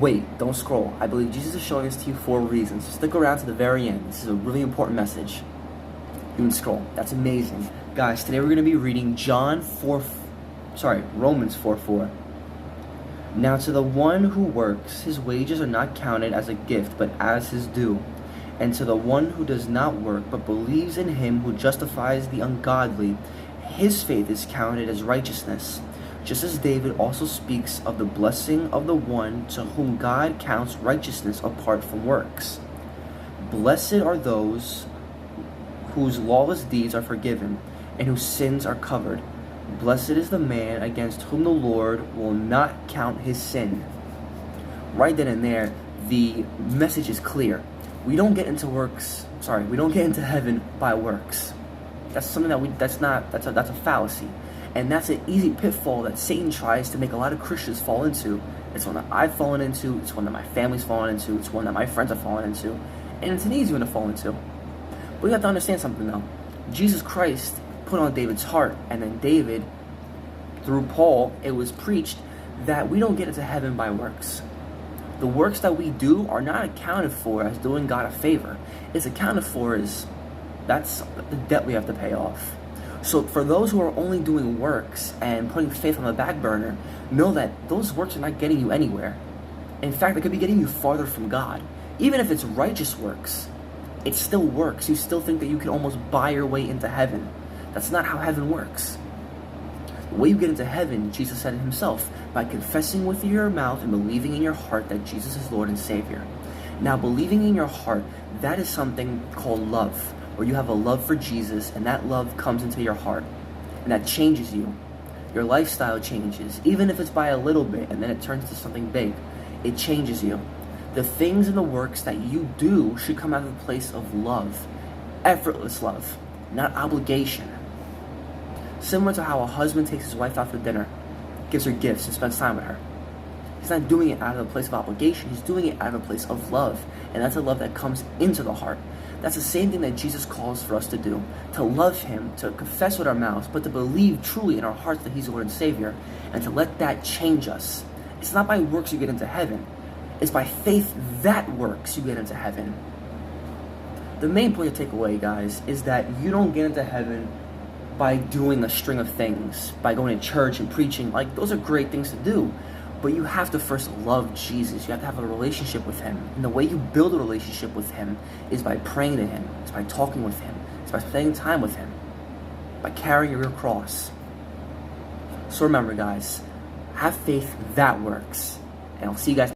Wait, don't scroll. I believe Jesus is showing this to you for reasons. Stick around to the very end. This is a really important message. You can scroll. That's amazing. Guys, today we're going to be reading Romans 4:4. Now to the one who works, his wages are not counted as a gift, but as his due. And to the one who does not work, but believes in him who justifies the ungodly, his faith is counted as righteousness. Just as David also speaks of the blessing of the one to whom God counts righteousness apart from works. Blessed are those whose lawless deeds are forgiven, and whose sins are covered. Blessed is the man against whom the Lord will not count his sin. Right then and there, the message is clear. We don't get into heaven by works. That's something that's a fallacy. And that's an easy pitfall that Satan tries to make a lot of Christians fall into. It's one that I've fallen into, it's one that my family's fallen into, it's one that my friends have fallen into, and it's an easy one to fall into. But you have to understand something though. Jesus Christ put on David's heart, and then David, through Paul, it was preached that we don't get into heaven by works. The works that we do are not accounted for as doing God a favor. It's accounted for as that's the debt we have to pay off. So for those who are only doing works and putting faith on the back burner, know that those works are not getting you anywhere. In fact, they could be getting you farther from God. Even if it's righteous works, it's still works. You still think that you can almost buy your way into heaven. That's not how heaven works. The way you get into heaven, Jesus said it himself, by confessing with your mouth and believing in your heart that Jesus is Lord and Savior. Now, believing in your heart, that is something called love, where you have a love for Jesus, and that love comes into your heart, and that changes you. Your lifestyle changes, even if it's by a little bit, and then it turns to something big. It changes you. The things and the works that you do should come out of a place of love, effortless love, not obligation. Similar to how a husband takes his wife out for dinner, gives her gifts, and spends time with her. He's not doing it out of a place of obligation. He's doing it out of a place of love, and that's a love that comes into the heart. That's the same thing that Jesus calls for us to do, to love him, to confess with our mouths, but to believe truly in our hearts that he's Lord and Savior, and to let that change us. It's not by works you get into heaven. It's by faith that works you get into heaven. The main point to take away, guys, is that you don't get into heaven by doing a string of things, by going to church and preaching. Like, those are great things to do. But you have to first love Jesus. You have to have a relationship with him. And the way you build a relationship with him is by praying to him. It's by talking with him. It's by spending time with him. By carrying your cross. So remember, guys, have faith that works. And I'll see you guys